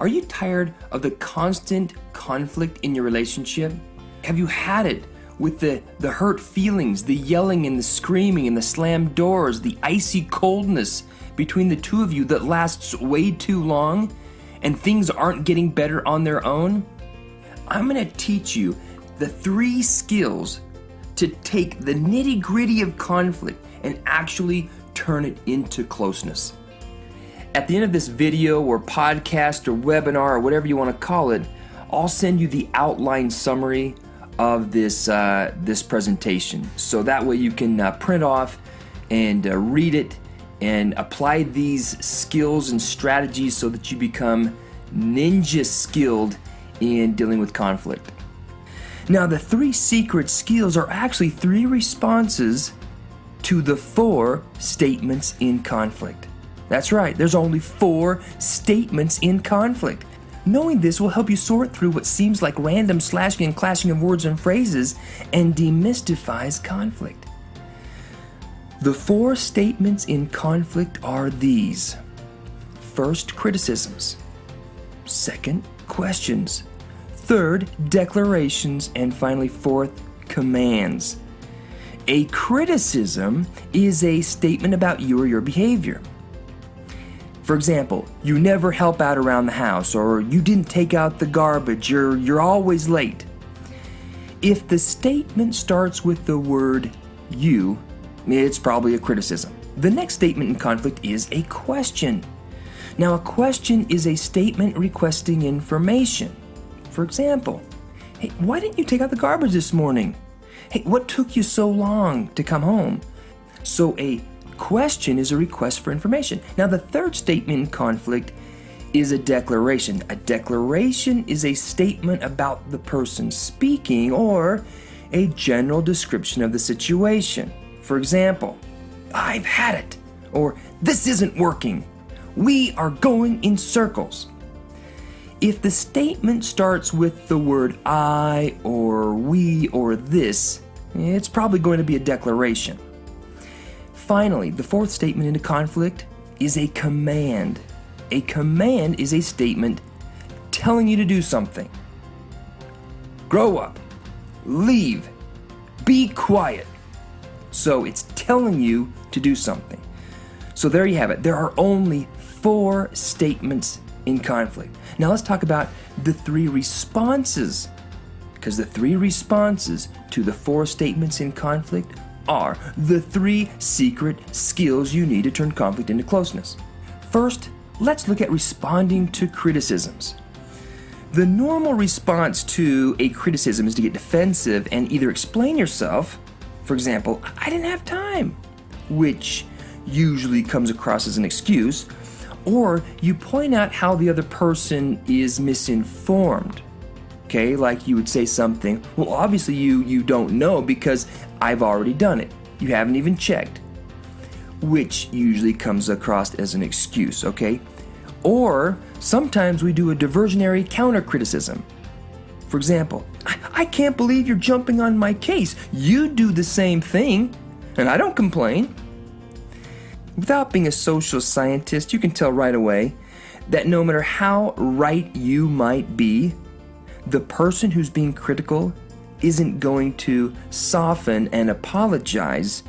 Are you tired of the constant conflict in your relationship? Have you had it with the hurt feelings, the yelling and the screaming and the slammed doors, the icy coldness between the two of you that lasts way too long, and things aren't getting better on their own? I'm going to teach you the 3 skills to take the nitty-gritty of conflict and actually turn it into closeness. At the end of this video or podcast or webinar or whatever you want to call it, I'll send you the outline summary of this presentation. So that way you can print off and read it and apply these skills and strategies so that you become ninja skilled in dealing with conflict. Now, the 3 secret skills are actually 3 responses to the 4 statements in conflict. That's right, there's only 4 statements in conflict. Knowing this will help you sort through what seems like random slashing and clashing of words and phrases and demystifies conflict. The 4 statements in conflict are these. First, criticisms. Second, questions. Third, declarations. And finally, fourth, commands. A criticism is a statement about you or your behavior. For example, you never help out around the house, or you didn't take out the garbage, you're always late. If the statement starts with the word you, it's probably a criticism. The next statement in conflict is a question. Now, a question is a statement requesting information. For example, hey, why didn't you take out the garbage this morning? Hey, what took you so long to come home? So a question is a request for information. Now, the third statement in conflict is a declaration. A declaration is a statement about the person speaking or a general description of the situation. For example, I've had it, or this isn't working. We are going in circles. If the statement starts with the word I or we or this, it's probably going to be a declaration. Finally, the fourth statement in a conflict is a command. A command is a statement telling you to do something. Grow up. Leave. Be quiet. So it's telling you to do something. So there you have it. There are only 4 statements in conflict. Now let's talk about the 3 responses, because the 3 responses to the 4 statements in conflict are the 3 secret skills you need to turn conflict into closeness. First, let's look at responding to criticisms. The normal response to a criticism is to get defensive and either explain yourself. For example, I didn't have time, which usually comes across as an excuse, or you point out how the other person is misinformed. Okay, like you would say something, well, obviously you don't know because I've already done it. You haven't even checked, which usually comes across as an excuse, okay? Or sometimes we do a diversionary counter-criticism. For example, I can't believe you're jumping on my case. You do the same thing, and I don't complain. Without being a social scientist, you can tell right away that no matter how right you might be, the person who's being critical isn't going to soften and apologize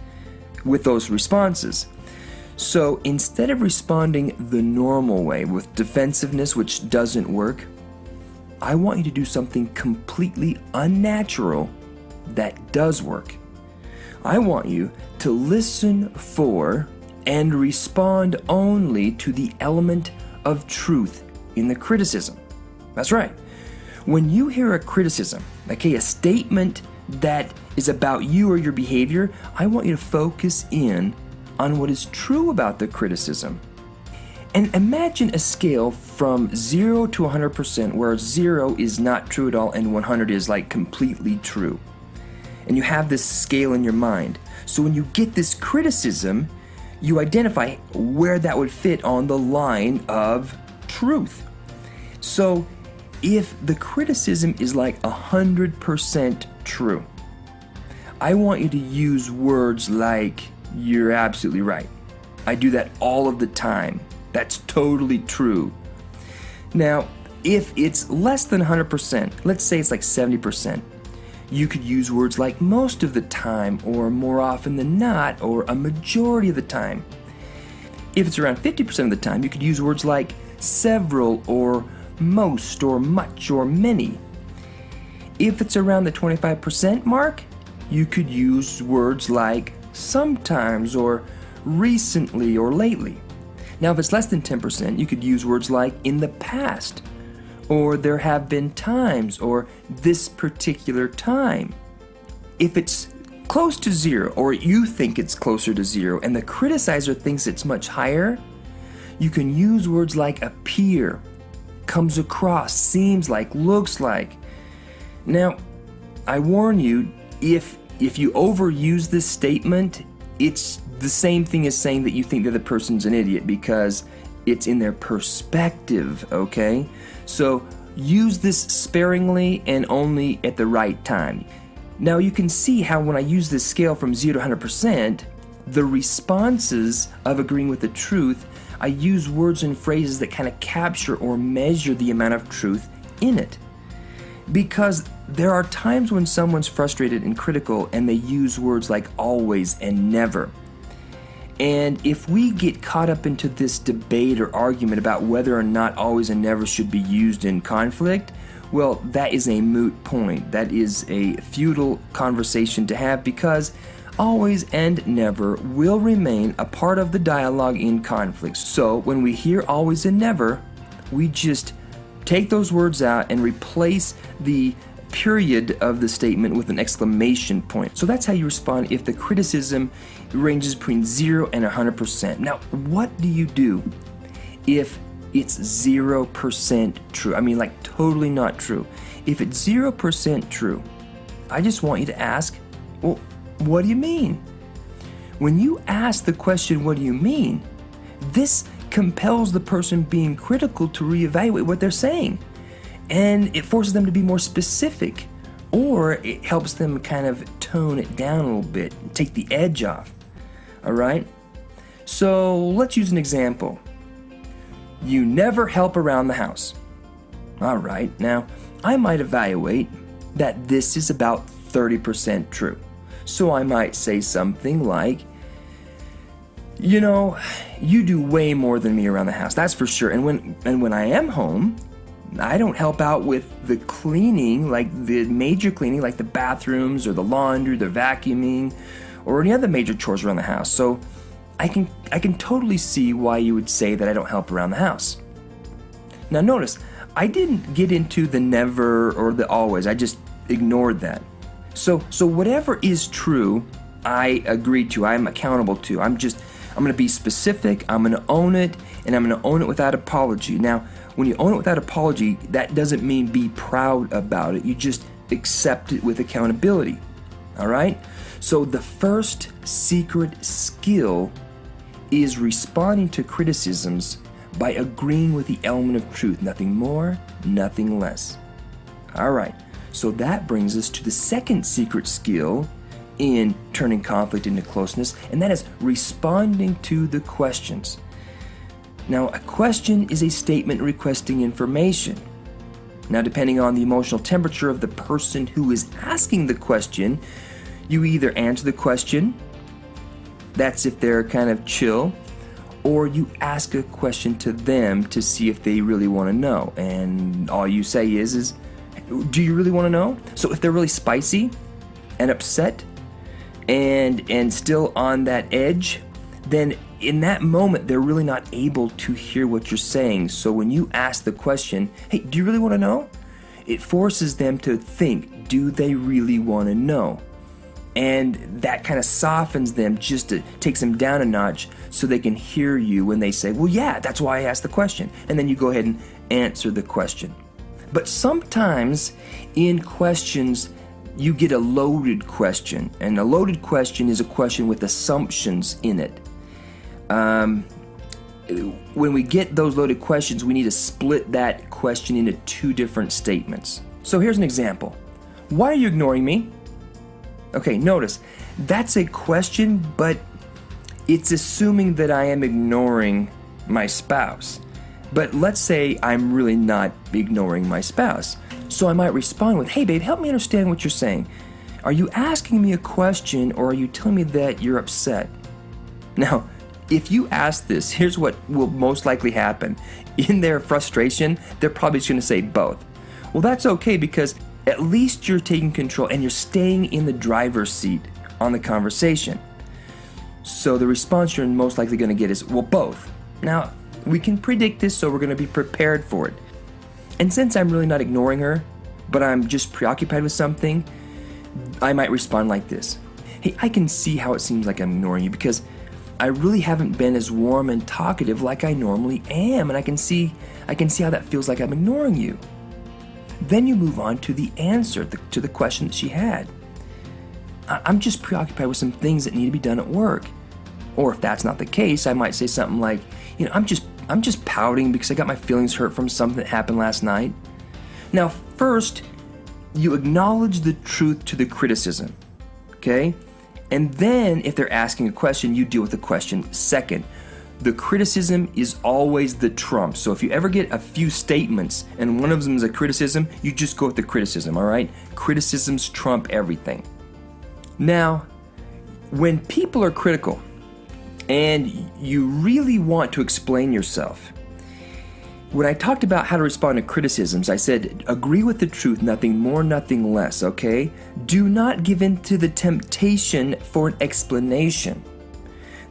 with those responses. So instead of responding the normal way with defensiveness, which doesn't work, I want you to do something completely unnatural that does work. I want you to listen for and respond only to the element of truth in the criticism. That's right. When you hear a criticism, okay, a statement that is about you or your behavior, I want you to focus in on what is true about the criticism. And imagine a scale from 0 to 100%, where 0 is not true at all and 100 is like completely true. And you have this scale in your mind. So when you get this criticism, you identify where that would fit on the line of truth. So if the criticism is like 100% true, I want you to use words like, you're absolutely right. I do that all of the time. That's totally true. Now, If it's less than 100%, let's say it's like 70%, you could use words like most of the time, or more often than not, or a majority of the time. If it's around 50% of the time, you could use words like several, or most, or much, or many. If it's around the 25% mark, you could use words like sometimes, or recently, or lately. Now, if it's less than 10%, you could use words like in the past, or there have been times, or this particular time. If it's close to zero, or you think it's closer to zero, and the criticizer thinks it's much higher, you can use words like appear, comes across, seems like, looks like. Now, I warn you, if you overuse this statement, it's the same thing as saying that you think the other person's an idiot, because it's in their perspective, okay? So use this sparingly and only at the right time. Now you can see how when I use this scale from 0 to 100%, the responses of agreeing with the truth, I use words and phrases that kind of capture or measure the amount of truth in it. Because there are times when someone's frustrated and critical and they use words like always and never. And if we get caught up into this debate or argument about whether or not always and never should be used in conflict, well, that is a moot point. That is a futile conversation to have, because always and never will remain a part of the dialogue in conflict. So when we hear always and never, we just take those words out and replace the period of the statement with an exclamation point. So that's how you respond if the criticism ranges between 0 and 100%. Now, what do you do if it's 0% true? I mean, like totally not true. If it's 0% true, I just want you to ask, well, what do you mean? When you ask the question, what do you mean? This compels the person being critical to reevaluate what they're saying. And it forces them to be more specific, or it helps them kind of tone it down a little bit, take the edge off. All right? So let's use an example. You never help around the house. All right, now I might evaluate that this is about 30% true. So I might say something like, you know, you do way more than me around the house, that's for sure. And when I am home, I don't help out with the cleaning, like the major cleaning, like the bathrooms or the laundry, the vacuuming, or any other major chores around the house. So I can totally see why you would say that I don't help around the house. Now notice, I didn't get into the never or the always. I just ignored that. So whatever is true, I agree to, I'm accountable to. I'm going to be specific, I'm going to own it, and I'm going to own it without apology. Now, when you own it without apology, that doesn't mean be proud about it. You just accept it with accountability. All right? So the first secret skill is responding to criticisms by agreeing with the element of truth. Nothing more, nothing less. All right. So that brings us to the second secret skill in turning conflict into closeness, and that is responding to the questions. Now, a question is a statement requesting information. Now, depending on the emotional temperature of the person who is asking the question, you either answer the question, that's if they're kind of chill, or you ask a question to them to see if they really want to know. And all you say is, do you really want to know? So if they're really spicy and upset and still on that edge, then in that moment, they're really not able to hear what you're saying. So when you ask the question, hey, do you really want to know? It forces them to think, do they really want to know? And that kind of softens them, just to takes them down a notch so they can hear you when they say, well, yeah, that's why I asked the question. And then you go ahead and answer the question. But sometimes in questions, you get a loaded question. And a loaded question is a question with assumptions in it. When we get those loaded questions, we need to split that question into two different statements. So here's an example. Why are you ignoring me? Okay, notice, that's a question, but it's assuming that I am ignoring my spouse. But let's say I'm really not ignoring my spouse. So I might respond with, hey babe, help me understand what you're saying. Are you asking me a question or are you telling me that you're upset? Now, if you ask this, here's what will most likely happen. In their frustration, they're probably just going to say both. Well, that's okay because at least you're taking control and you're staying in the driver's seat on the conversation. So the response you're most likely going to get is, well, both. Now, we can predict this, so we're going to be prepared for it. And since I'm really not ignoring her, but I'm just preoccupied with something, I might respond like this. Hey, I can see how it seems like I'm ignoring you because I really haven't been as warm and talkative like I normally am, and I can see how that feels like I'm ignoring you. Then you move on to the answer to the question that she had. I'm just preoccupied with some things that need to be done at work. Or if that's not the case, I might say something like, I'm just pouting because I got my feelings hurt from something that happened last night. Now, first, you acknowledge the truth to the criticism, okay? And then if they're asking a question, you deal with the question second. The criticism is always the trump. So if you ever get a few statements and one of them is a criticism, you just go with the criticism, all right? Criticisms trump everything. Now, when people are critical and you really want to explain yourself, when I talked about how to respond to criticisms, I said, agree with the truth, nothing more, nothing less, okay? Do not give in to the temptation for an explanation.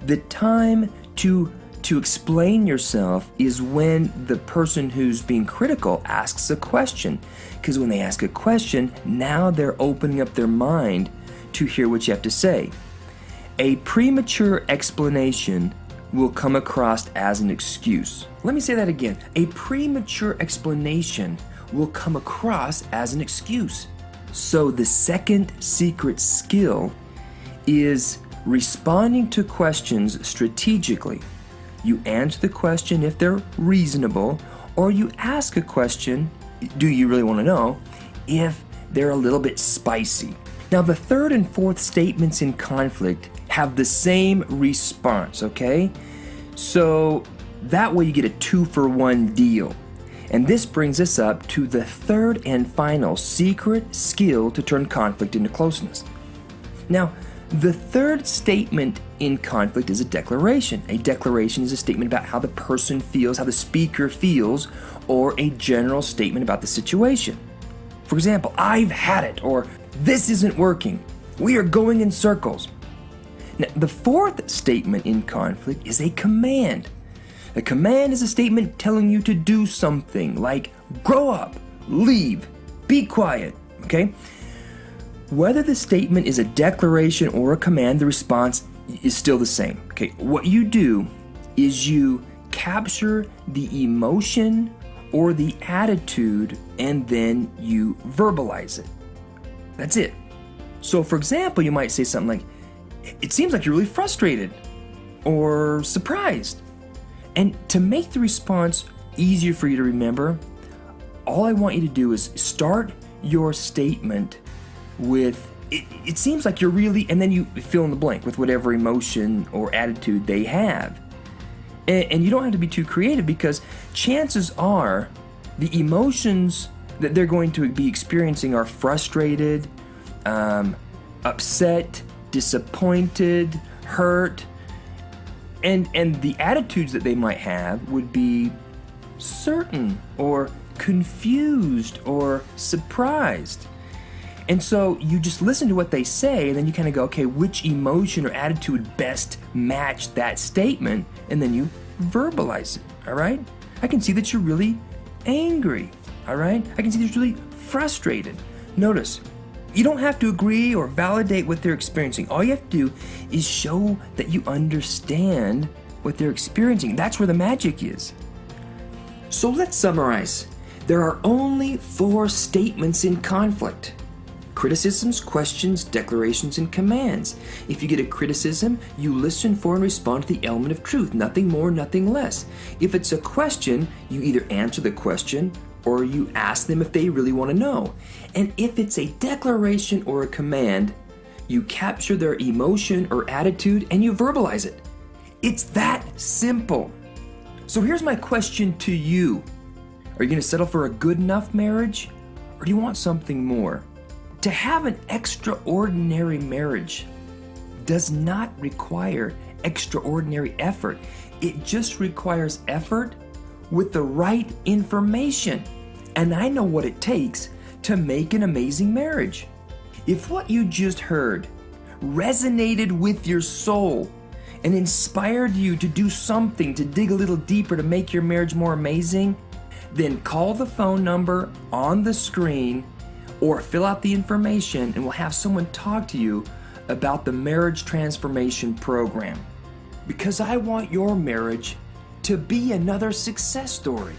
The time to explain yourself is when the person who's being critical asks a question. Because when they ask a question, now they're opening up their mind to hear what you have to say. A premature explanation will come across as an excuse. Let me say that again. A premature explanation will come across as an excuse. So the second secret skill is responding to questions strategically. You answer the question if they're reasonable, or you ask a question, do you really want to know, if they're a little bit spicy. Now, the third and fourth statements in conflict have the same response, okay? So that way you get a 2-for-1 deal. And this brings us up to the third and final secret skill to turn conflict into closeness. Now, the third statement in conflict is a declaration. A declaration is a statement about how the person feels, how the speaker feels, or a general statement about the situation. For example, I've had it, or this isn't working. We are going in circles. Now, the fourth statement in conflict is a command. A command is a statement telling you to do something, like grow up, leave, be quiet, okay? Whether the statement is a declaration or a command, the response is still the same, okay? What you do is you capture the emotion or the attitude and then you verbalize it. That's it. So for example, you might say something like, it seems like you're really frustrated or surprised. And to make the response easier for you to remember, all I want you to do is start your statement with, it seems like you're really, and then you fill in the blank with whatever emotion or attitude they have. And you don't have to be too creative because chances are the emotions that they're going to be experiencing are frustrated, upset, disappointed, hurt, and the attitudes that they might have would be certain or confused or surprised. And so you just listen to what they say and then you kind of go, okay, which emotion or attitude would best match that statement? And then you verbalize it, all right? I can see that you're really angry, all right? I can see that you're really frustrated. Notice, you don't have to agree or validate what they're experiencing. All you have to do is show that you understand what they're experiencing. That's where the magic is. So let's summarize. There are only 4 statements in conflict: criticisms, questions, declarations, and commands. If you get a criticism, you listen for and respond to the element of truth. Nothing more, nothing less. If it's a question, you either answer the question or you ask them if they really want to know. And if it's a declaration or a command, you capture their emotion or attitude and you verbalize it. It's that simple. So here's my question to you. Are you going to settle for a good enough marriage, or do you want something more? To have an extraordinary marriage does not require extraordinary effort. It just requires effort with the right information. And I know what it takes to make an amazing marriage. If what you just heard resonated with your soul and inspired you to do something to dig a little deeper to make your marriage more amazing, then call the phone number on the screen or fill out the information and we'll have someone talk to you about the Marriage Transformation Program. Because I want your marriage to be another success story.